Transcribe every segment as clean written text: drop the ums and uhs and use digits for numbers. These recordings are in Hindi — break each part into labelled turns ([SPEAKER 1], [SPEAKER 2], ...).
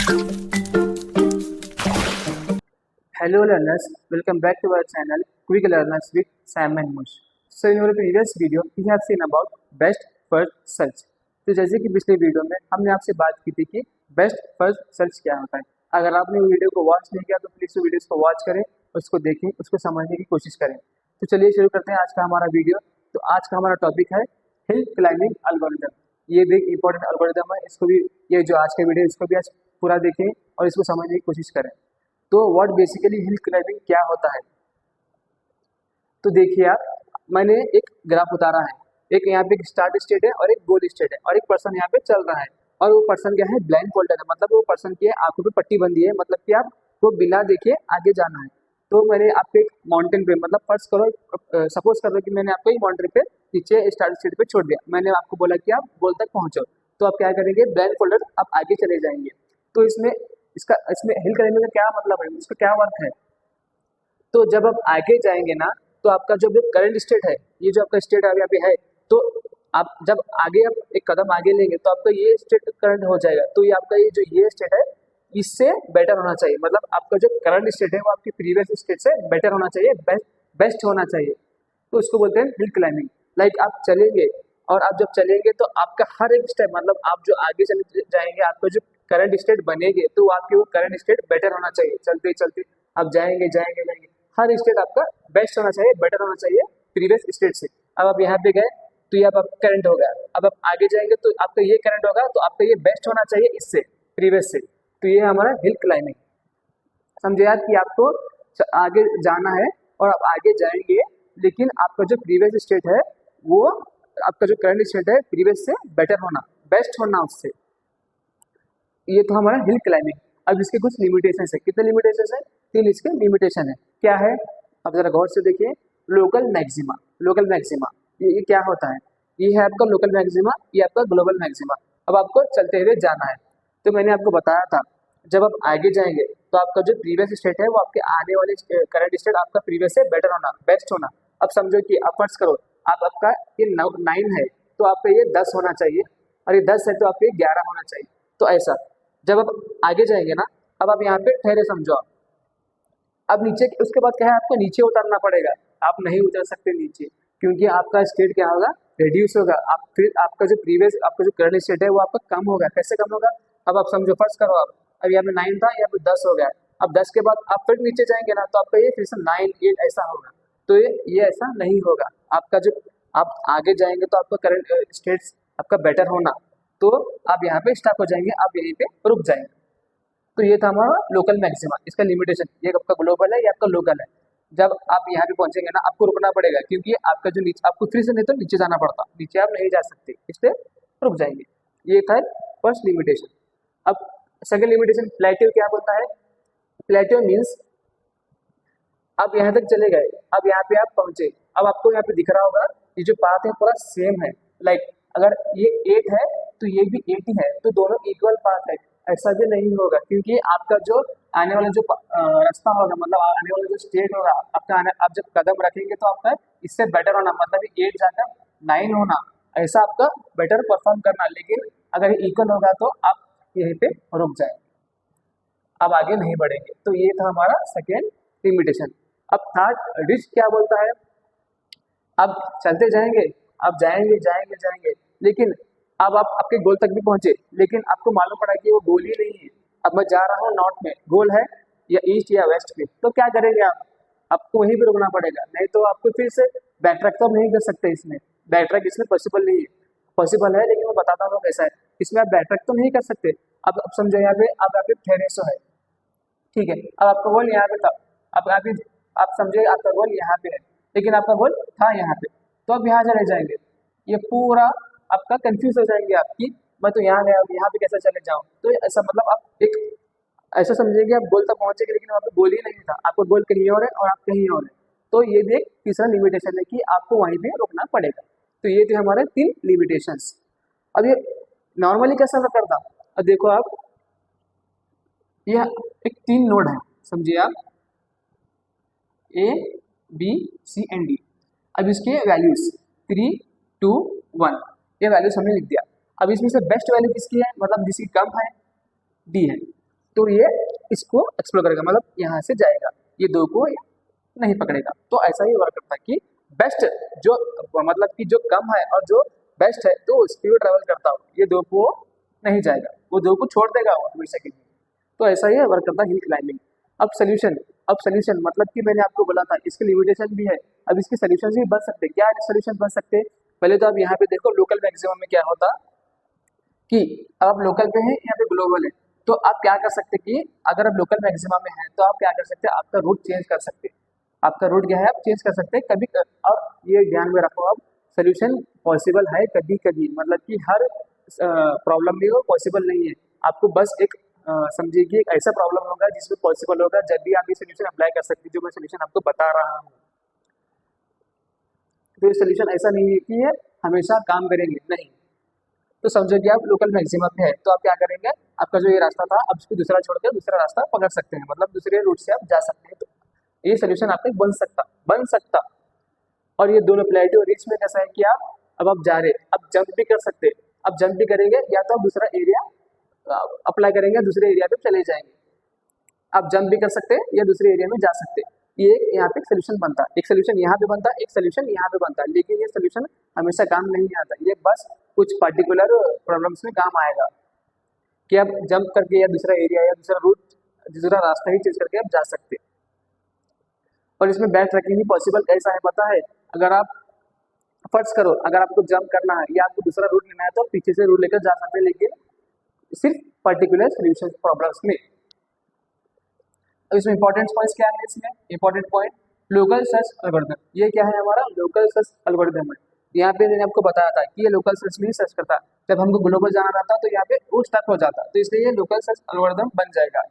[SPEAKER 1] Hello learners, welcome back to our channel Quick Learners with Sam and Mush. So in our previous video we have seen about best first search. तो जैसे कि पिछले वीडियो में हमने आपसे बात की थी कि बेस्ट फर्स्ट सर्च क्या होता है। अगर आपने वीडियो को वॉच नहीं किया तो प्लीज़ वीडियोस को वॉच करें, उसको देखें, उसको समझने की कोशिश करें। तो चलिए शुरू करते हैं आज का हमारा वीडियो। तो आज का हमारा टॉपिक है हिल क्लाइंबिंग एल्गोरिथम। ये भी एक इंपॉर्टेंट एल्गोरिथम है, इसको भी, ये जो आज का वीडियो है इसको भी आज पूरा देखें और इसको समझने की कोशिश करें। तो व्हाट बेसिकली हिल क्लाइंबिंग क्या होता है। तो देखिए आप, मैंने एक ग्राफ उतारा है, एक यहाँ पे एक स्टार्ट स्टेट है और एक गोल स्टेट है और एक पर्सन यहाँ पे चल रहा है और वो पर्सन क्या है, ब्लाइंड फोल्डर है, मतलब वो पर्सन की आंखों पे पट्टी बंदी है, मतलब कि आप वो बिना देखे आगे जाना है। तो मैंने आपको एक माउंटेन पे, मतलब फर्स्ट करो, सपोज कर लो कि मैंने आपको एक माउंटेन पे नीचे स्टार्ट स्टेट पे छोड़ दिया, मैंने आपको बोला कि आप गोल तक पहुंचो, तो आप क्या करेंगे, ब्लाइंड फोल्डर आप आगे चले जाएंगे। तो इसमें हिल क्लाइंबिंग का क्या मतलब है, इसका क्या वर्क है। तो जब आप आगे जाएंगे ना, तो आपका जो भी करंट स्टेट है, ये जो आपका स्टेट अभी अभी है, तो आप जब आगे आप एक कदम आगे लेंगे तो आपका ये स्टेट करंट हो जाएगा। तो ये आपका ये स्टेट है, इससे बेटर होना चाहिए, मतलब आपका जो करंट स्टेट है वो आपकी प्रीवियस स्टेट से बेटर होना चाहिए, बेस्ट होना चाहिए। तो उसको बोलते हैं हिल क्लाइंबिंग। लाइक आप चलेंगे और आप जब चलेंगे तो आपका हर एक स्टेप, मतलब आप जो आगे चले जाएंगे, आपका जो करंट स्टेट बनेंगे तो आपके वो करंट स्टेट बेटर होना चाहिए। चलते चलते आप जाएंगे जाएंगे जाएंगे, हर स्टेट आपका बेस्ट होना चाहिए, बेटर होना चाहिए प्रीवियस स्टेट से। अब आप यहाँ पे गए तो ये आप करंट हो गया, अब आप आगे जाएंगे तो आपका ये करंट होगा, तो आपका ये बेस्ट होना चाहिए इससे, प्रीवियस से। तो ये हमारा हिल क्लाइंबिंग। समझे यार कि आपको आगे जाना है और आप आगे जाएंगे, लेकिन आपका जो प्रीवियस स्टेट है वो, आपका जो करंट स्टेट है प्रीवियस से बेटर होना, बेस्ट होना उससे। ये तो हमारा हिल क्लाइंबिंग। अब इसके कुछ लिमिटेशन है, कितने लिमिटेशन है, 3 इसके लिमिटेशन है। क्या है, अब जरा गौर से देखिए। लोकल मैक्सिमा, लोकल मैक्सिमा ये क्या होता है, ये है आपका लोकल मैक्सिमा, ये आपका ग्लोबल मैक्सिमा। अब आपको चलते हुए जाना है, तो मैंने आपको बताया था जब आप आगे जाएंगे तो आपका जो प्रीवियस स्टेट है वो आपके आने वाले करंट स्टेट आपका प्रीवियस से बेटर होना, बेस्ट होना। अब समझो कि आप फर्स्ट करो, आपका ये 9 है तो आपका ये 10 होना चाहिए, और ये 10 है तो आपका ये 11 होना चाहिए। तो ऐसा जब आप आगे जाएंगे ना, अब आप यहाँ पे ठहरे, समझो आप। अब नीचे उसके बाद क्या है, आपको नीचे उतरना पड़ेगा। आप नहीं उतर सकते नीचे, क्योंकि आपका स्टेट क्या होगा, रिड्यूस होगा। आप फिर आपका जो प्रीवियस, आपका जो करंट स्टेट है वो आपका कम होगा। कैसे कम होगा, अब आप समझो, फर्स्ट करो आप, अब यहाँ पे 9 था, यहाँ पे 10 हो गया। अब 10 के बाद आप फिर नीचे जाएंगे ना, तो आपका ये फिर से 9 8 ऐसा होगा। तो ये ऐसा नहीं होगा। आपका जो आप आगे जाएंगे तो आपका करंट स्टेट आपका बेटर होना, तो आप यहाँ पे स्टक हो जाएंगे, आप यहीं पे रुक जाएंगे। तो ये था हमारा लोकल मैक्सिमा, इसका लिमिटेशन। ये आपका ग्लोबल है, ये आपका लोकल है। जब आप यहाँ पे पहुंचेंगे ना, आपको रुकना पड़ेगा, क्योंकि आपका जो नीचे, आपको फिर से नहीं तो नीचे जाना पड़ता, नीचे आप नहीं जा सकते, इसलिए रुक जाएंगे। ये था फर्स्ट लिमिटेशन। अब सेकंड लिमिटेशन, प्लेट्यू क्या बोलता है। प्लेट्यू मीन्स आप यहाँ तक चले गए, अब यहाँ पे आप पहुंचे, अब आपको यहाँ पे दिख रहा होगा ये जो पाथ है पूरा सेम है। लाइक अगर ये 8 है तो ये भी 8 ही है, तो दोनों इक्वल पाथ है। ऐसा भी नहीं होगा, क्योंकि आपका जो आने वाला जो रास्ता होगा, मतलब आने वाला जो स्टेट होगा आपका, आप जब कदम रखेंगे तो आपका इससे बेटर होना, मतलब 8 जाकर 9 होना, ऐसा आपका बेटर परफॉर्म करना। लेकिन अगर इक्वल होगा तो आप यहीं पे रुक जाएंगे, अब आगे नहीं बढ़ेंगे। तो ये था हमारा सेकेंड लिमिटेशन। अब थर्ड रिस्क क्या बोलता है। अब चलते जाएंगे, अब जाएंगे जाएंगे जाएंगे, लेकिन अब आप आपके गोल तक भी पहुंचे, लेकिन आपको मालूम पड़ा कि वो गोल ही नहीं है। अब मैं जा रहा हूँ नॉर्थ में, गोल है या ईस्ट या वेस्ट में, तो क्या करेंगे आप, आपको वहीं पे रुकना पड़ेगा। नहीं तो आपको फिर से बैक ट्रैक तो नहीं कर सकते, इसमें बैक ट्रैक इसमें पॉसिबल नहीं है। पॉसिबल है, लेकिन मैं बताता हूँ कैसा है। इसमें आप बैक ट्रैक तो नहीं कर सकते। अब समझो यहाँ पे, अब यहाँ पे ठहरे सो है, ठीक है। अब आपका गोल यहाँ पे था, अब आप समझे आपका गोल यहाँ पे है, लेकिन आपका गोल था यहाँ पे, तो अब यहाँ चले जाएंगे, ये पूरा आपका कंफ्यूज हो जाएंगे आपकी, मैं तो यहाँ गया, अब यहाँ पे कैसे चले जाऊँ। तो ऐसा, मतलब आप एक ऐसा समझेंगे आप गोल तक पहुंचेंगे, लेकिन वहाँ पे गोल ही नहीं था, आपका गोल कहीं और है और आप कहीं और है। तो ये भी एक तीसरा लिमिटेशन है कि आपको वहीं पे रुकना पड़ेगा। तो ये थे हमारे 3 लिमिटेशंस। अब ये नॉर्मली कैसा करता, अब देखो आप, यह एक 3 नोड है, समझिए आप, A B C and D. अब इसके वैल्यूज 3 2 1, ये वैल्यूज हमने लिख दिया। अब इसमें से बेस्ट वैल्यू किसकी है, मतलब जिसकी कम है, डी है। तो ये इसको एक्सप्लोर करेगा, मतलब यहाँ से जाएगा, ये दो को नहीं पकड़ेगा। तो ऐसा ही वर्क करता है कि बेस्ट जो मतलब कि जो कम है और जो बेस्ट है तो स्पीड ट्रेवल करता हो, ये दो को नहीं जाएगा, वो दो को छोड़ देगा हमेशा के लिए। तो ऐसा ही वर्क करता है हिल क्लाइंबिंग। अब सोल्यूशन मतलब कि मैंने आपको बोला था इसके लिमिटेशन भी है, अब इसके सोल्यूशन भी बन सकते हैं। क्या सोल्यूशन बन सकते हैं? पहले तो आप यहाँ पे देखो लोकल मैक्सिमम में क्या होता कि आप लोकल पे हैं, यहाँ पे ग्लोबल है, तो आप क्या कर सकते हैं कि अगर आप लोकल मैक्सिमम में हैं तो आप क्या कर सकते हैं, आपका रूट चेंज कर सकते हैं। आपका रूट क्या है, आप चेंज कर सकते हैं कभी और ये ध्यान में रखो आप, सोल्यूशन पॉसिबल है कभी कभी, मतलब कि हर प्रॉब्लम में वो पॉसिबल नहीं है। आपको बस एक समझिए कि एक ऐसा प्रॉब्लम होगा जिसमें पॉसिबल होगा, जब भी आप ये सोल्यूशन अप्लाई कर सकते हैं जो मैं सोल्यूशन आपको बता रहा हूँ। तो ये सोल्यूशन ऐसा नहीं है कि ये हमेशा काम करेंगे, नहीं। तो समझो कि आप लोकल मैक्सिमम में है तो आप क्या करेंगे, आपका जो ये रास्ता था अब इसको दूसरा छोड़कर दूसरा रास्ता पकड़ सकते हैं, मतलब दूसरे रूट से आप जा सकते हैं। तो ये सोल्यूशन आपका बन सकता। और ये दोनों प्लेटिव और रिच में कैसा है कि आप जा रहे, अब जंप भी कर सकते हैं। अब जंप भी करेंगे या तो आप दूसरा एरिया अप्लाई करेंगे, दूसरे एरिया पे चले जाएंगे। आप जंप भी कर सकते हैं या दूसरे एरिया में जा सकते हैं। ये यहाँ पे एक सोल्यूशन बनता है, एक सोल्यूशन यहाँ पे बनता है, एक सोल्यूशन यहाँ पे बनता है, लेकिन ये सोल्यूशन हमेशा काम नहीं आता, ये बस कुछ पर्टिकुलर प्रॉब्लम्स में काम आएगा कि आप जंप करके या दूसरा एरिया या दूसरा रूट, दूसरा रास्ता ही चेंज करके आप जा सकते हैं। और इसमें बैक ट्रैकिंग भी पॉसिबल कैसा है पता है, अगर आप फर्ज करो अगर आपको जंप करना है या आपको दूसरा रूट लेना है तो पीछे से रूट लेकर जा सकते हैं, लेकिन सिर्फ पर्टिकुलर सोल्यूशन प्रॉब्लम्स में। अब इसमें इंपॉर्टेंट पॉइंट्स क्या है, इसमें important point local search algorithm. ये क्या है, हमारा लोकल सर्च एल्गोरिथम है। यहाँ पे मैंने आपको बताया था कि ये लोकल सर्च में ही सर्च करता, जब हमको ग्लोबल जाना रहता तो यहाँ पे वो स्टक हो जाता, तो इसलिए ये लोकल सर्च एल्गोरिथम बन जाएगा।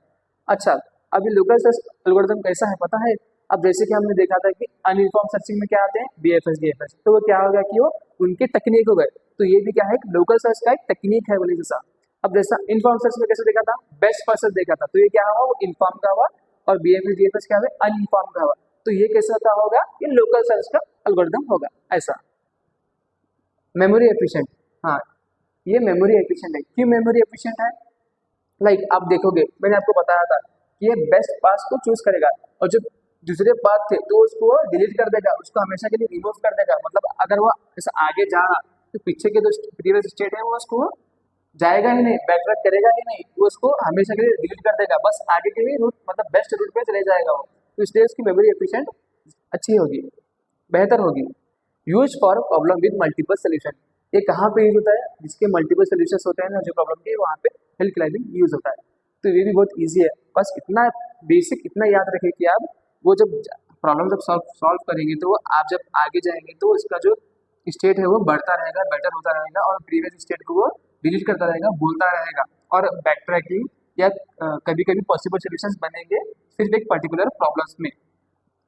[SPEAKER 1] अच्छा, अभी लोकल सर्च एल्गोरिथम कैसा है पता है, अब जैसे कि हमने देखा था कि अनइन्फॉर्म सर्चिंग में क्या आते हैं, बीएफएस डीएफएस, तो वो क्या होगा कि वो उनके टेक्निक हो गए, तो ये भी क्या है, लोकल सर्च का एक टेक्निक है बोले जैसा। अब जैसा इनफॉर्म सर्च में कैसे देखा था, बेस्ट फर्स्ट देखा था, तो ये क्या हुआ, वो इन्फॉर्म का हुआ, और बीएफएस डीएफएस क्या हुआ, अनइन्फॉर्म का हुआ। तो ये कैसा का होगा, ये लोकल सर्च का एल्गोरिथम होगा ऐसा। मेमोरी एफिशिएंट, हाँ ये मेमोरी एफिशिएंट है। क्यों मेमोरी एफिशिएंट है, लाइक आप देखोगे मैंने आपको बताया था कि ये बेस्ट पाथ को चूज करेगा, और जो दूसरे पाथ थे तो उसको डिलीट कर देगा, उसको हमेशा के लिए रिमूव कर देगा। मतलब अगर वो ऐसा आगे जा रहा तो पीछे के जो प्रीवियस स्टेट है वो उसको जाएगा ही नहीं, बैकट्रैक करेगा ही नहीं, वो उसको हमेशा के लिए डिलीट कर देगा, बस आगे के ही रूट मतलब बेस्ट रूट पे चले जाएगा वो। तो इसलिए उसकी मेमोरी एफिशिएंट अच्छी होगी, बेहतर होगी। Use for problem with multiple solution, ये कहाँ पे यूज होता है, जिसके मल्टीपल सोल्यूशन होते हैं ना जो प्रॉब्लम के, वहाँ पे हिल क्लाइंबिंग यूज होता है। तो ये भी बहुत ईजी है, बस इतना बेसिक इतना याद रखें कि आप वो जब प्रॉब्लम जब सॉल्व करेंगे तो वो आप जब आगे जाएंगे तो इसका जो स्टेट है वो बढ़ता रहेगा, बेटर होता रहेगा, और प्रीवियस स्टेट को वो डिलीट करता रहेगा, भूलता रहेगा, और बैक ट्रैकिंग या कभी कभी पॉसिबल सोल्यूशंस बनेंगे सिर्फ एक पर्टिकुलर प्रॉब्लम्स में।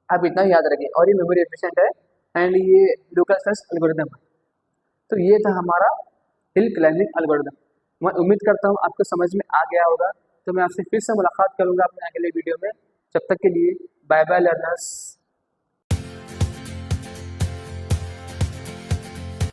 [SPEAKER 1] आप इतना याद रखें, और ये मेमोरी एफिशिएंट है एंड ये लोकल सर्च एल्गोरिथम है। तो ये था हमारा हिल क्लाइंबिंग एल्गोरिथम। मैं उम्मीद करता हूँ आपको समझ में आ गया होगा। तो मैं आपसे फिर से मुलाकात करूँगा अपने अगले वीडियो में, जब तक के लिए बाय बाय लर्नर्स।